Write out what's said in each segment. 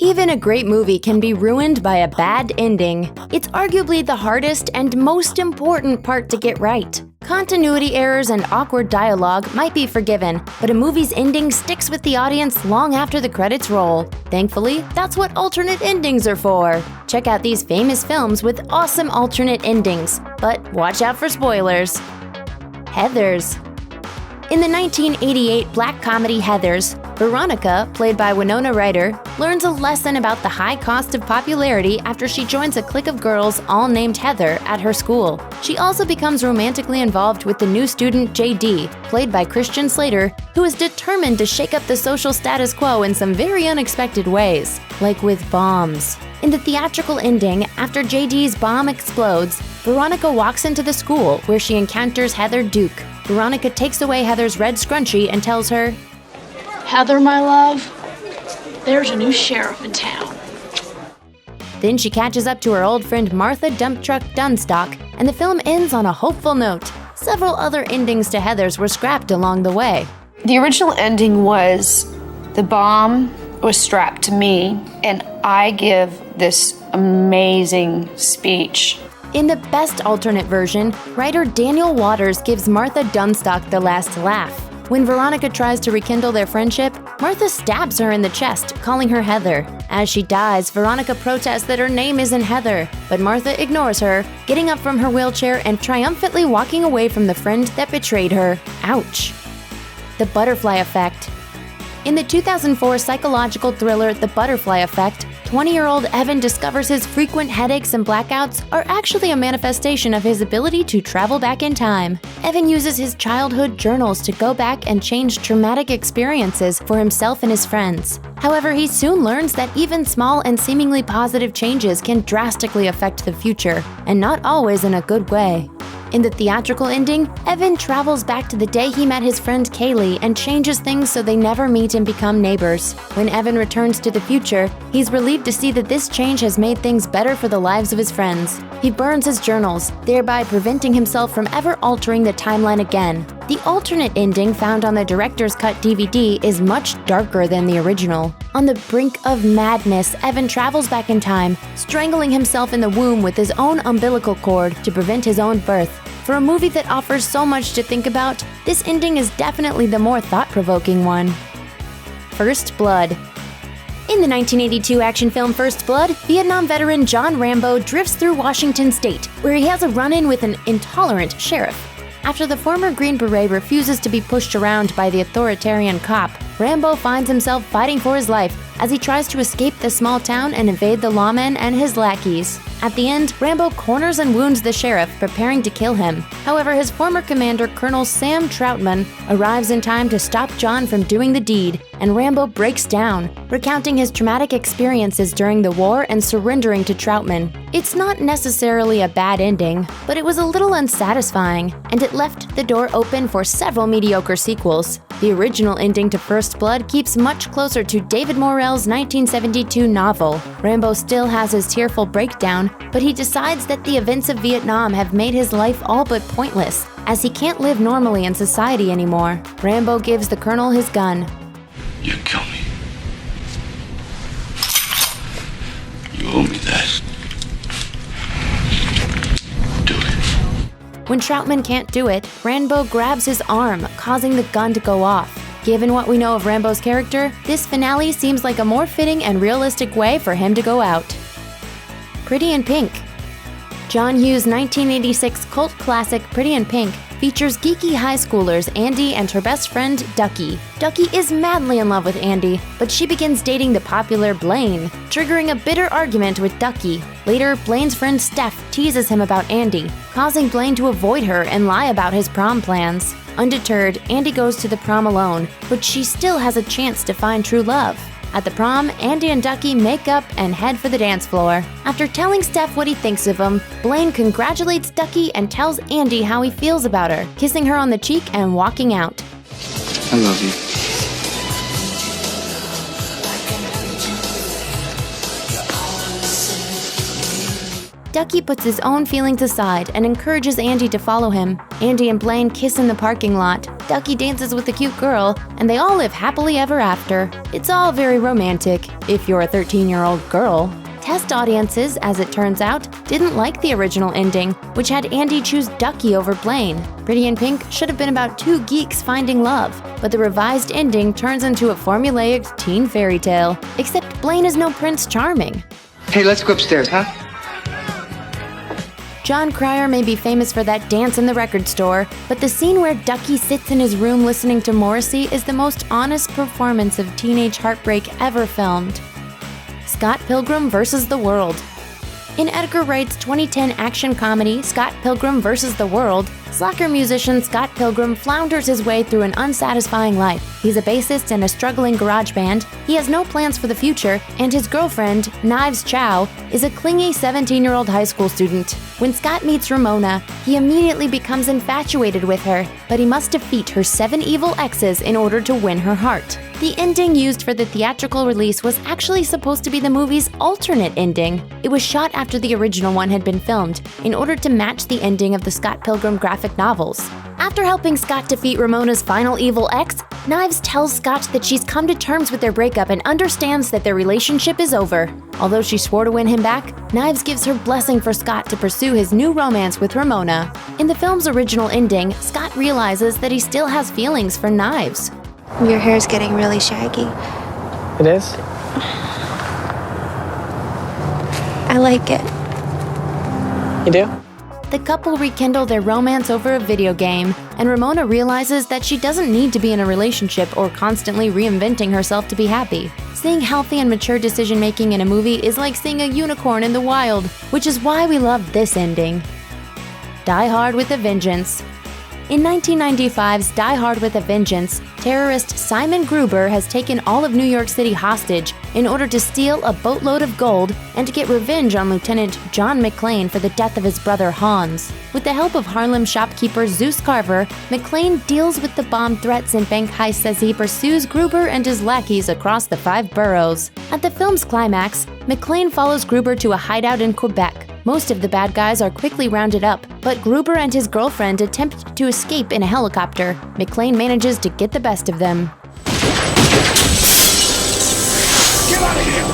Even a great movie can be ruined by a bad ending. It's arguably the hardest and most important part to get right. Continuity errors and awkward dialogue might be forgiven, but a movie's ending sticks with the audience long after the credits roll. Thankfully, that's what alternate endings are for. Check out these famous films with awesome alternate endings, but watch out for spoilers. Heathers. In the 1988 black comedy Heathers, Veronica, played by Winona Ryder, learns a lesson about the high cost of popularity after she joins a clique of girls all named Heather at her school. She also becomes romantically involved with the new student JD, played by Christian Slater, who is determined to shake up the social status quo in some very unexpected ways, like with bombs. In the theatrical ending, after JD's bomb explodes, Veronica walks into the school where she encounters Heather Duke. Veronica takes away Heather's red scrunchie and tells her, "Heather, my love, there's a new sheriff in town." Then she catches up to her old friend Martha Dump Truck Dunstock, and the film ends on a hopeful note. Several other endings to Heathers were scrapped along the way. The original ending was the bomb was strapped to me, and I give this amazing speech. In the best alternate version, writer Daniel Waters gives Martha Dunstock the last laugh. When Veronica tries to rekindle their friendship, Martha stabs her in the chest, calling her Heather. As she dies, Veronica protests that her name isn't Heather, but Martha ignores her, getting up from her wheelchair and triumphantly walking away from the friend that betrayed her. Ouch. The Butterfly Effect. In the 2004 psychological thriller The Butterfly Effect, 20-year-old Evan discovers his frequent headaches and blackouts are actually a manifestation of his ability to travel back in time. Evan uses his childhood journals to go back and change traumatic experiences for himself and his friends. However, he soon learns that even small and seemingly positive changes can drastically affect the future, and not always in a good way. In the theatrical ending, Evan travels back to the day he met his friend Kaylee and changes things so they never meet and become neighbors. When Evan returns to the future, he's relieved to see that this change has made things better for the lives of his friends. He burns his journals, thereby preventing himself from ever altering the timeline again. The alternate ending found on the director's cut DVD is much darker than the original. On the brink of madness, Evan travels back in time, strangling himself in the womb with his own umbilical cord to prevent his own birth. For a movie that offers so much to think about, this ending is definitely the more thought-provoking one. First Blood. In the 1982 action film First Blood, Vietnam veteran John Rambo drifts through Washington state, where he has a run-in with an intolerant sheriff. After the former Green Beret refuses to be pushed around by the authoritarian cop, Rambo finds himself fighting for his life as he tries to escape the small town and evade the lawmen and his lackeys. At the end, Rambo corners and wounds the sheriff, preparing to kill him. However, his former commander, Colonel Sam Troutman, arrives in time to stop John from doing the deed, and Rambo breaks down, recounting his traumatic experiences during the war and surrendering to Troutman. It's not necessarily a bad ending, but it was a little unsatisfying, and it left the door open for several mediocre sequels. The original ending to First Blood keeps much closer to David Morrell's 1972 novel. Rambo still has his tearful breakdown, but he decides that the events of Vietnam have made his life all but pointless, as he can't live normally in society anymore. Rambo gives the colonel his gun. You kill me. You owe me that. Do it. When Troutman can't do it, Rambo grabs his arm, causing the gun to go off. Given what we know of Rambo's character, this finale seems like a more fitting and realistic way for him to go out. Pretty in Pink. John Hughes' 1986 cult classic Pretty in Pink features geeky high schoolers Andy and her best friend Ducky. Ducky is madly in love with Andy, but she begins dating the popular Blaine, triggering a bitter argument with Ducky. Later, Blaine's friend Steph teases him about Andy, causing Blaine to avoid her and lie about his prom plans. Undeterred, Andy goes to the prom alone, but she still has a chance to find true love. At the prom, Andy and Ducky make up and head for the dance floor. After telling Steph what he thinks of him, Blaine congratulates Ducky and tells Andy how he feels about her, kissing her on the cheek and walking out. I love you. Ducky puts his own feelings aside and encourages Andy to follow him. Andy and Blaine kiss in the parking lot. Ducky dances with a cute girl, and they all live happily ever after. It's all very romantic, if you're a 13-year-old girl. Test audiences, as it turns out, didn't like the original ending, which had Andy choose Ducky over Blaine. Pretty in Pink should have been about two geeks finding love, but the revised ending turns into a formulaic teen fairy tale, except Blaine is no Prince Charming. Hey, let's go upstairs, huh? John Cryer may be famous for that dance in the record store, but the scene where Ducky sits in his room listening to Morrissey is the most honest performance of teenage heartbreak ever filmed. Scott Pilgrim vs. the World. In Edgar Wright's 2010 action comedy Scott Pilgrim vs. the World, slacker musician Scott Pilgrim flounders his way through an unsatisfying life. He's a bassist in a struggling garage band, he has no plans for the future, and his girlfriend, Knives Chow, is a clingy 17-year-old high school student. When Scott meets Ramona, he immediately becomes infatuated with her, but he must defeat her 7 evil exes in order to win her heart. The ending used for the theatrical release was actually supposed to be the movie's alternate ending. It was shot after the original one had been filmed, in order to match the ending of the Scott Pilgrim graphic novels. After helping Scott defeat Ramona's final evil ex, Knives tells Scott that she's come to terms with their breakup and understands that their relationship is over. Although she swore to win him back, Knives gives her blessing for Scott to pursue his new romance with Ramona. In the film's original ending, Scott realizes that he still has feelings for Knives. Your hair's getting really shaggy. It is? I like it. You do? The couple rekindle their romance over a video game, and Ramona realizes that she doesn't need to be in a relationship or constantly reinventing herself to be happy. Seeing healthy and mature decision-making in a movie is like seeing a unicorn in the wild, which is why we love this ending. Die Hard with a Vengeance. In 1995's Die Hard with a Vengeance, terrorist Simon Gruber has taken all of New York City hostage in order to steal a boatload of gold and to get revenge on Lieutenant John McClane for the death of his brother Hans. With the help of Harlem shopkeeper Zeus Carver, McClane deals with the bomb threats and bank heists as he pursues Gruber and his lackeys across the 5 boroughs. At the film's climax, McClane follows Gruber to a hideout in Quebec. Most of the bad guys are quickly rounded up, but Gruber and his girlfriend attempt to escape in a helicopter. McClane manages to get the best of them. Get out of here!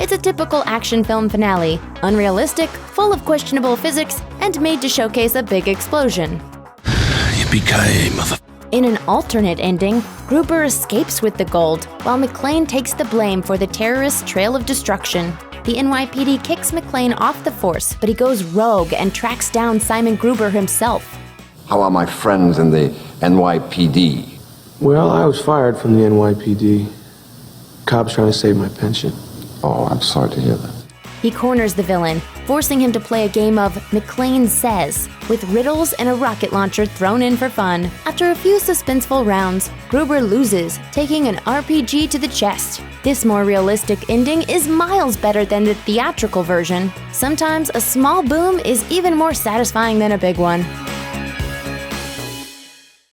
It's a typical action film finale, unrealistic, full of questionable physics, and made to showcase a big explosion. Yippee-ki-yay, mother... In an alternate ending, Gruber escapes with the gold, while McClane takes the blame for the terrorist's trail of destruction. The NYPD kicks McClane off the force, but he goes rogue and tracks down Simon Gruber himself. How are my friends in the NYPD? Well, I was fired from the NYPD. Cops trying to save my pension. Oh, I'm sorry to hear that. He corners the villain, forcing him to play a game of McClane Says, with riddles and a rocket launcher thrown in for fun. After a few suspenseful rounds, Gruber loses, taking an RPG to the chest. This more realistic ending is miles better than the theatrical version. Sometimes a small boom is even more satisfying than a big one.